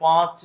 5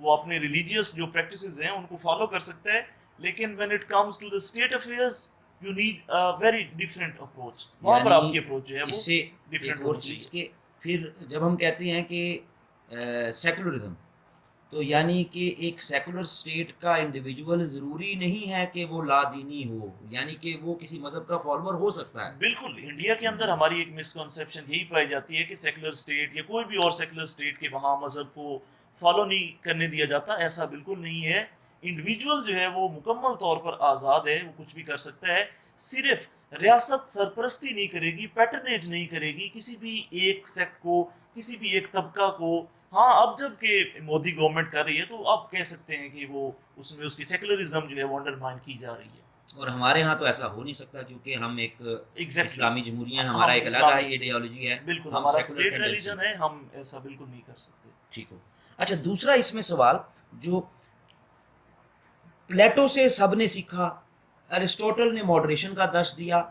وہ اپنے ریلیجیس جو پریکٹسز ہیں ان کو فالو کر سکتا ہے، لیکن when it comes to the state affairs you need a very different approach. وہاں پر آپ یعنی کی اپروچ جو ہے اس وہ سے ڈفرینٹ ایک اور ہونی چیز چاہیے. کہ پھر جب ہم کہتے ہیں کہ سیکولرزم، تو یعنی کہ ایک سیکولر اسٹیٹ کا انڈیویجول ضروری نہیں ہے کہ وہ لا دینی ہو، یعنی کہ وہ کسی مذہب کا فالوور ہو سکتا ہے. بالکل انڈیا کے اندر ہماری ایک مسکنسیپشن یہی پائی جاتی ہے کہ سیکولر اسٹیٹ یا کوئی بھی اور سیکولر اسٹیٹ کے وہاں مذہب کو فالو نہیں کرنے دیا جاتا. ایسا بالکل نہیں ہے. انڈیویجول جو ہے وہ مکمل طور پر آزاد ہے، وہ کچھ بھی کر سکتا ہے. صرف ریاست سرپرستی نہیں کرے گی، پیٹرنیج نہیں کرے گی کسی بھی ایک سیکٹ کو، کسی بھی ایک طبقہ کو. ہاں اب جب کہ مودی گورنمنٹ کر رہی ہے تو اب کہہ سکتے ہیں کہ وہ اس میں اس کی سیکولرزم جو ہے وہ انڈرمائن کی جا رہی ہے. اور ہمارے ہاں تو ایسا ہو نہیں سکتا کیونکہ ہم ایک ایگزیکٹلی اسلامی جمہوریہ ہیں، ہم ہمارا ایک علیحدہ اسلامی آئیڈیالوجی ہے، بالکل ہم ہمارا سیکولر اسٹیٹ ٹینڈنسی. ریلیجن ہے، ہم ایسا بالکل نہیں کر سکتے. ٹھیک ہو. اچھا دوسرا اس میں سوال جو پلیٹو سے سب نے سیکھا، ارسٹوٹل نے ماڈریشن کا درس دیا،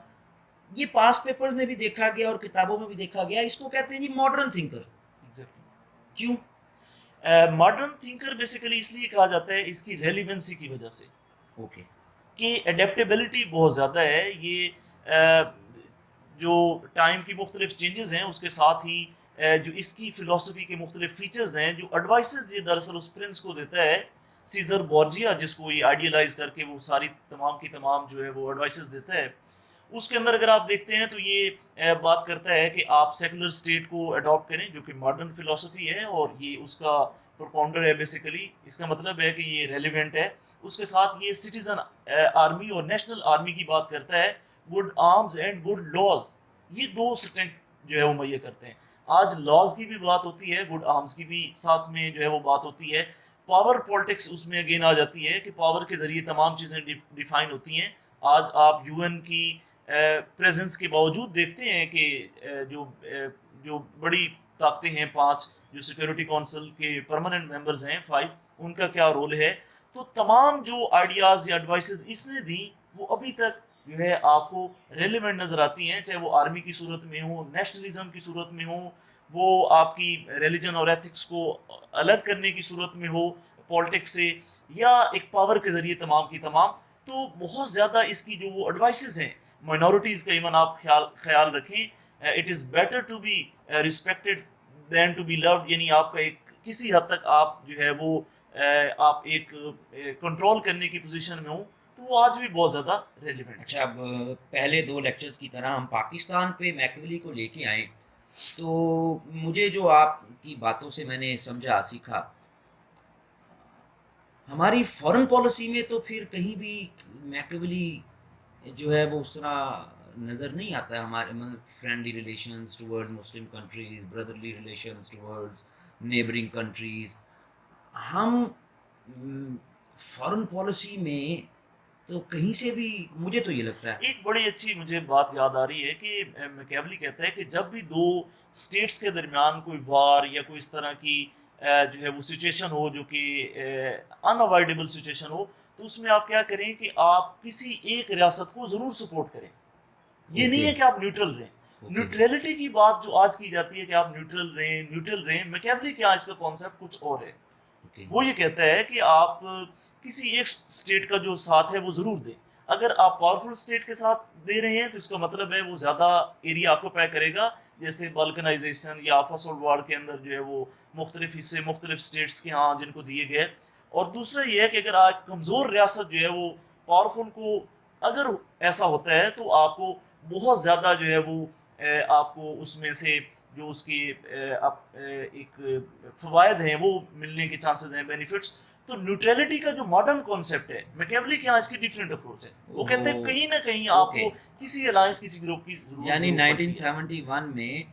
یہ پاس پیپرز میں بھی دیکھا گیا اور کتابوں میں بھی دیکھا گیا، اس کو کہتے ہیں جی ماڈرن تھنکر. کیوں؟ ماڈرن تھنکر بیسیکلی اس لیے کہا جاتا ہے اس کی ریلیونسی کی وجہ سے اوکے. کہ اڈیپٹیبلٹی بہت زیادہ ہے. یہ جو ٹائم کی مختلف چینجز ہیں اس کے ساتھ ہی جو اس کی فلسفی کے مختلف فیچرز ہیں، جو ایڈوائسز یہ دراصل اس پرنس کو دیتا ہے سیزر بورجیا، جس کو یہ آئیڈیلائز کر کے وہ ساری تمام کی تمام جو ہے وہ ایڈوائسز دیتا ہے. اس کے اندر اگر آپ دیکھتے ہیں تو یہ بات کرتا ہے کہ آپ سیکولر اسٹیٹ کو اڈاپٹ کریں، جو کہ ماڈرن فلسفی ہے اور یہ اس کا پروپاؤنڈر ہے. بیسیکلی اس کا مطلب ہے کہ یہ ریلیونٹ ہے. اس کے ساتھ یہ سٹیزن آرمی اور نیشنل آرمی کی بات کرتا ہے. Good arms and good laws, یہ دو اسٹرینتھ جو ہے وہ مہیا کرتے ہیں. آج لاز کی بھی بات ہوتی ہے، گڈ آرمز کی بھی ساتھ میں جو ہے وہ بات ہوتی ہے. پاور پالیٹکس اس میں اگین آ جاتی ہے کہ پاور کے ذریعے تمام چیزیں ڈیفائن ہوتی ہیں. آج آپ یو این کی پریزنس کے باوجود دیکھتے ہیں کہ جو بڑی طاقتیں ہیں 5 جو سیکورٹی کونسل کے پرماننٹ ممبرز ہیں 5، ان کا کیا رول ہے. تو تمام جو آئیڈیاز یا ایڈوائسز اس نے دی وہ ابھی تک جو ہے آپ کو ریلیونٹ نظر آتی ہیں، چاہے وہ آرمی کی صورت میں ہوں، نیشنلزم کی صورت میں ہوں، وہ آپ کی ریلیجن اور ایتھکس کو الگ کرنے کی صورت میں ہو پالیٹکس سے، یا ایک پاور کے ذریعے تمام کی تمام. تو بہت زیادہ اس کی جو وہ ایڈوائسز ہیں مائنورٹیز کا ایون آپ خیال رکھیں. It is better to be respected than to be loved, یعنی آپ کا ایک کسی حد تک آپ جو ہے وہ آپ ایک کنٹرول کرنے کی پوزیشن میں ہوں، تو وہ آج بھی بہت زیادہ ریلیونٹ. اچھا اب پہلے 2 لیکچرز کی طرح ہم پاکستان پہ میکیویلی کو لے کے آئیں، تو مجھے جو آپ کی باتوں سے میں نے سمجھا سیکھا، ہماری فورن پالیسی میں تو پھر کہیں بھی میکیویلی جو ہے وہ اس طرح نظر نہیں آتا ہے. ہمارے فرینڈلی ریلیشنز ٹورڈز مسلم countries, بردرلی relations towards neighbouring countries. ہم فورن پالیسی میں تو کہیں سے بھی مجھے تو یہ لگتا ہے. ایک بڑی اچھی مجھے بات یاد آ رہی ہے کہ میکیولی کہتا ہے کہ جب بھی 2 اسٹیٹس کے درمیان کوئی وار یا کوئی اس طرح کی جو ہے وہ سچویشن ہو جو کہ ان اوائڈیبل سچویشن ہو، تو اس میں آپ کیا کریں کہ آپ کسی ایک ریاست کو ضرور سپورٹ کریں. یہ نہیں ہے کہ آپ نیوٹرل رہیں. نیوٹریلٹی کی بات جو آج کی جاتی ہے کہ آپ نیوٹرل رہیں، میکیولی کیا اس کا کانسیپٹ کچھ اور ہے. وہ یہ کہتا ہے کہ آپ کسی ایک اسٹیٹ کا جو ساتھ ہے وہ ضرور دیں. اگر آپ پاورفل اسٹیٹ کے ساتھ دے رہے ہیں تو اس کا مطلب ہے وہ زیادہ ایریا آکوپائی کرے گا، جیسے بالکنائزیشن یا فرسٹ ورلڈ وار کے اندر جو ہے وہ مختلف حصے مختلف اسٹیٹس کے ہاں جن کو دیے گئے. اور دوسرا یہ ہے کہ اگر آپ کمزور ریاست جو ہے وہ پاورفل کو اگر ایسا ہوتا ہے تو آپ کو بہت زیادہ جو ہے وہ آپ کو اس میں سے جو اس کی ایک فوائد ہیں وہ ملنے کے چانسز ہیں، بینیفٹس. تو نیوٹریلٹی کا جو ماڈرن کانسیپٹ ہے میکیولی کے یہاں اس کی ڈیفرنٹ اپروچ ہے. وہ کہتے ہیں کہیں نہ کہیں آپ کو کسی الائنس کسی گروپ کی ضرورت، یعنی 1971 میں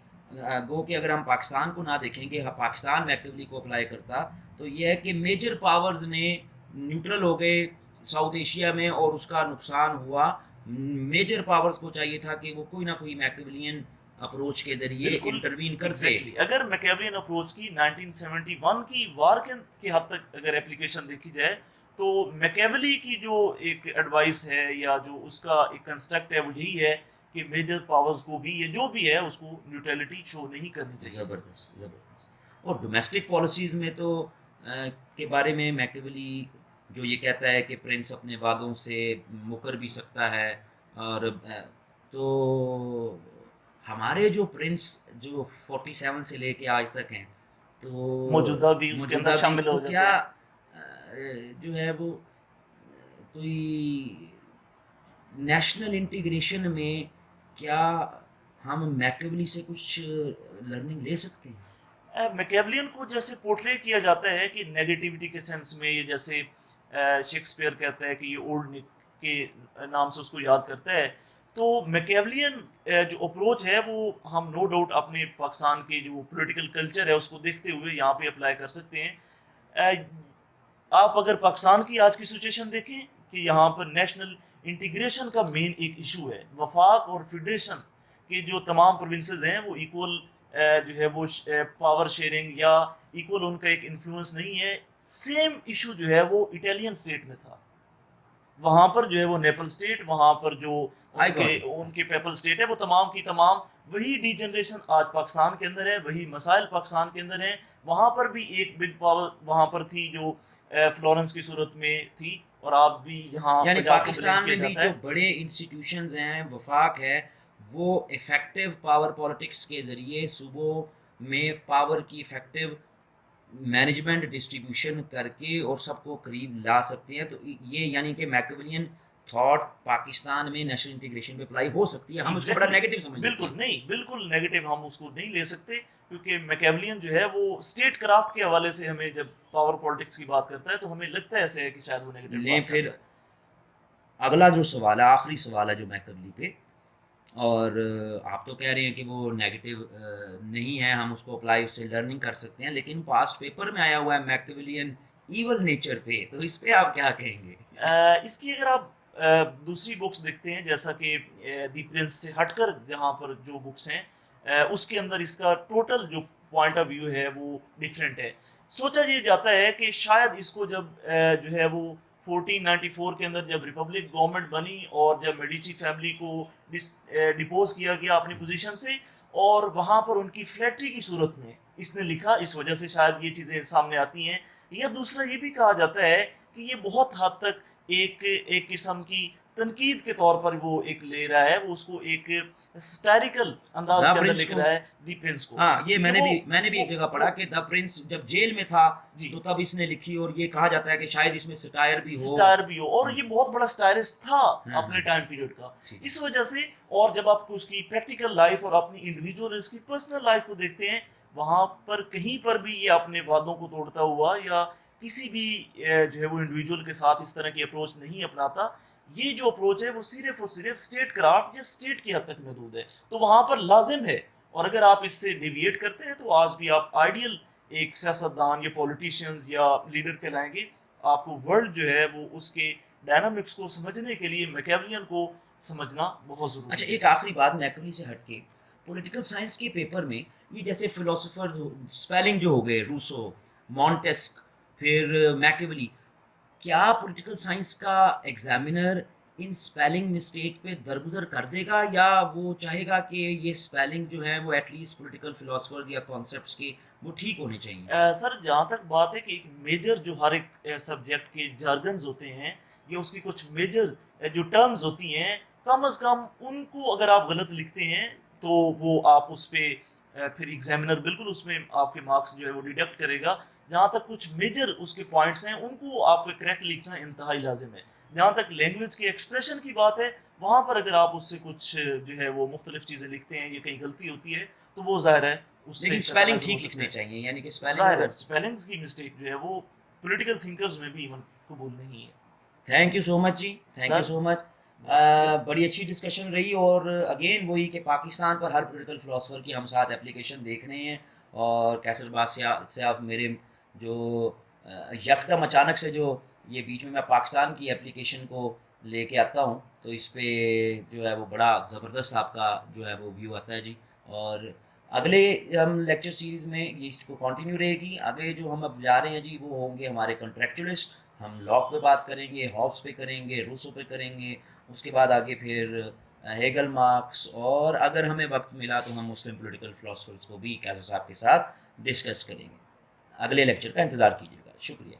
گو کہ اگر ہم پاکستان کو نہ دیکھیں گے، پاکستان میکیولی کو اپلائی کرتا تو یہ ہے کہ میجر پاورز نے نیوٹرل ہو گئے ساؤتھ ایشیا میں اور اس کا نقصان ہوا. میجر پاورز کو چاہیے تھا کہ وہ کوئی نہ کوئی میکیولین اپروچ کے ذریعے انٹروین کرتے. اگر میکیولین اپروچ کی 1971 کی وار کے حد تک اگر اپلیکیشن دیکھی جائے تو میکیولی کی جو ایک ایڈوائس ہے یا جو اس کا ایک کنسٹرکٹ ہے وہ یہی ہے کہ میجر پاورز کو بھی یہ جو بھی ہے اس کو نیوٹرلٹی شو نہیں کرنی چاہیے. زبردست. اور ڈومیسٹک پالیسیز میں تو کے بارے میں میکیولی جو یہ کہتا ہے کہ پرنس اپنے وعدوں سے مکر بھی سکتا ہے، اور تو ہمارے جو پرنس جو 47 سے لے کے آج تک ہیں، تو موجودہ بھی اس کے اندر موجودہ بھی، شامل تو ہو کیا جاتے ہیں. جو ہے وہ کوئی نیشنل انٹیگریشن میں کیا ہم میکیولی سے کچھ لرننگ لے سکتے ہیں؟ میکیولین کو جیسے پورٹری کیا جاتا ہے کہ نیگیٹیوٹی کے سینس میں، یہ جیسے شیکسپیئر کہتا ہے کہ یہ اولڈ نک کے نام سے اس کو یاد کرتا ہے، تو میکیولین جو اپروچ ہے وہ ہم نو ڈاؤٹ اپنے پاکستان کے جو پولیٹیکل کلچر ہے اس کو دیکھتے ہوئے یہاں پہ اپلائی کر سکتے ہیں. آپ اگر پاکستان کی آج کی سچویشن دیکھیں کہ یہاں پر نیشنل انٹیگریشن کا مین ایک ایشو ہے، وفاق اور فیڈریشن کے جو تمام پروونسز ہیں وہ ایکول جو ہے وہ پاور شیئرنگ یا ایکول ان کا ایک انفلوئنس نہیں ہے. سیم ایشو جو ہے وہ اٹالین اسٹیٹ میں تھا، وہاں پر جو ہے وہ نیپل اسٹیٹ، وہاں پر جو آئی گاٹ اٹ. ان کے پیپل اسٹیٹ ہے، وہ تمام کی تمام وہی ڈی جنریشن آج پاکستان کے اندر ہے، وہی مسائل پاکستان کے اندر ہیں. وہاں پر بھی ایک بگ پاور وہاں پر تھی جو فلورنس کی صورت میں تھی، اور آپ بھی یہاں یعنی پنجاب کو بلیم پاکستان کیا میں بھی جاتا جو ہے. بڑے انسٹیٹیوشنز ہیں، وفاق ہے، وہ افیکٹو پاور پالیٹکس کے ذریعے صوبوں میں پاور کی افیکٹو مینجمنٹ ڈسٹریبیوشن کر کے اور سب کو قریب لا سکتے ہیں. تو یہ یعنی کہ میکیولین تھاٹ پاکستان میں نیشنل انٹیگریشن پہ اپلائی ہو سکتی ہے. ہم اس کو بڑا نیگیٹو سمجھ لیتے بالکل ہیں. نہیں، بالکل نیگیٹو ہم اس کو نہیں لے سکتے، کیونکہ میکیولین جو ہے وہ اسٹیٹ کرافٹ کے حوالے سے ہمیں جب پاور پالیٹکس کی بات کرتا ہے تو ہمیں لگتا ہے ایسے ہے کہ شاید وہ نیگیٹو لیں بات پھر کرتا ہے. اگلا جو سوال ہے، آخری سوال ہے جو میکیولی پہ، اور آپ تو کہہ رہے ہیں کہ وہ نیگیٹو نہیں ہے، ہم اس کو اپلائی، اس سے لرننگ کر سکتے ہیں، لیکن پاسٹ پیپر میں آیا ہوا ہے میکیولین ایول نیچر پہ، تو اس پہ آپ کیا کہیں گے؟ اس کی اگر آپ دوسری بکس دیکھتے ہیں جیسا کہ دی پرنس سے ہٹ کر جہاں پر جو بکس ہیں اس کے اندر اس کا ٹوٹل جو پوائنٹ آف ویو ہے وہ ڈیفرنٹ ہے. سوچا یہ جاتا ہے کہ شاید اس کو جب جو ہے وہ 1494 کے اندر جب ریپبلک گورنمنٹ بنی اور جب میڈیچی فیملی کو ڈپوز کیا گیا اپنی پوزیشن سے، اور وہاں پر ان کی فلیٹری کی صورت میں اس نے لکھا، اس وجہ سے شاید یہ چیزیں سامنے آتی ہیں. یا دوسرا یہ بھی کہا جاتا ہے کہ یہ بہت حد تک ایک قسم کی تنقید کے طور پر وہ ایک لے رہا ہے، وہ اس کو ایک سٹائریکل انداز دا کے اندر پرنس لکھ کو، رہا ہے، دی پرنس کو. ہاں یہ میں کیونکہ نے بھی ایک جگہ پڑھا کہ دا پرنس جب جیل میں تھا جی تو تب اس نے لکھی، اور یہ کہا جاتا ہے کہ شاید اس میں سٹائر بھی ہو. سٹائر بھی ہو، اور یہ بہت بڑا سٹائرسٹ تھا ہاں اپنے ٹائم پیریڈ کا، ٹھیک. اس وجہ سے. اور جب آپ اس کی پریکٹیکل لائف اور اپنی انڈیویجول اس کی پرسنل لائف کو دیکھتے ہیں، وہاں پر کہیں پر بھی یہ اپنے وعدوں کو توڑتا ہوا یا کسی بھی جو ہے وہ انڈیویجول کے ساتھ اس طرح کی اپروچ نہیں اپناتا. یہ جو اپروچ ہے وہ صرف اور صرف اسٹیٹ کرافٹ یا اسٹیٹ کی حد تک محدود ہے، تو وہاں پر لازم ہے. اور اگر آپ اس سے ڈیویٹ کرتے ہیں تو آج بھی آپ آئیڈیل ایک سیاستدان یا پولیٹیشینز یا لیڈر کہلائیں گے. آپ کو ورلڈ جو ہے وہ اس کے ڈائنامکس کو سمجھنے کے لیے میکیولین کو سمجھنا بہت ضروری ہے. اچھا ایک آخری بات میکیولی سے ہٹ کے، پولیٹیکل سائنس کے پیپر میں یہ جیسے فلاسفرز اسپیلنگ جو ہو گئے، روسو، مونٹیسک، پھر میکیولی، کیا پولیٹیکل سائنس کا ایگزامینر ان اسپیلنگ مسٹیک پہ درگزر کر دے گا، یا وہ چاہے گا کہ یہ اسپیلنگ جو ہیں وہ ایٹ لیسٹ پولیٹیکل فلاسفرز یا کانسیپٹس کے وہ ٹھیک ہونے چاہیے؟ سر جہاں تک بات ہے کہ ایک میجر جو ہر ایک سبجیکٹ کے جارگنز ہوتے ہیں یا اس کی کچھ میجر جو ٹرمز ہوتی ہیں، کم از کم ان کو اگر آپ غلط لکھتے ہیں تو وہ آپ اس پہ پھر ایگزامینر بالکل اس میں آپ کے مارکس جو ہے وہ ڈیڈکٹ کرے گا. جہاں تک کچھ میجر اس کے پوائنٹس ہیں ان کو آپ کو کریکٹ لکھنا انتہائی لازم ہے. جہاں تک لینگویج کی ایکسپریشن کی بات ہے، وہاں پر اگر آپ اس سے کچھ جو ہے وہ مختلف چیزیں لکھتے ہیں یا کہیں غلطی ہوتی ہے تو وہ ظاہر ہے اس سے لیکن اسپیلنگ ٹھیک لکھنے چاہیے، یعنی کہ ظاہر ہے اسپیلنگ. اسپیلنگز کی مسٹیک جو ہے وہ پولیٹیکل تھنکرز میں بھی ایون قبول نہیں ہے. تھینک یو سو مچ جی، تھینک یو سو مچ. بڑی اچھی ڈسکشن رہی، اور اگین وہی کہ پاکستان پر ہر پولیٹیکل فلاسفر کی ہم ساتھ اپلیکیشن دیکھ رہے ہیں. اور کیسر باز سے آپ میرے جو یکدم اچانک سے جو یہ بیچ میں پاکستان کی اپلیکیشن کو لے کے آتا ہوں تو اس پہ جو ہے وہ بڑا زبردست آپ کا جو ہے وہ ویو آتا ہے جی. اور اگلے ہم لیکچر سیریز میں یہ اس کو کنٹینیو رہے گی. آگے جو ہم اب جا رہے ہیں جی وہ ہوں گے ہمارے کنٹریکچولسٹ. ہم لاک پہ بات کریں گے، ہابس پہ کریں گے، روسو پہ کریں گے، اس کے بعد آگے پھر ہیگل، مارکس، اور اگر ہمیں وقت ملا تو ہم مسلم پولیٹیکل فلاسفرز کو بھی کیسر صاحب کے ساتھ ڈسکس کریں گے. اگلے لیکچر کا انتظار کیجیے گا. شکریہ.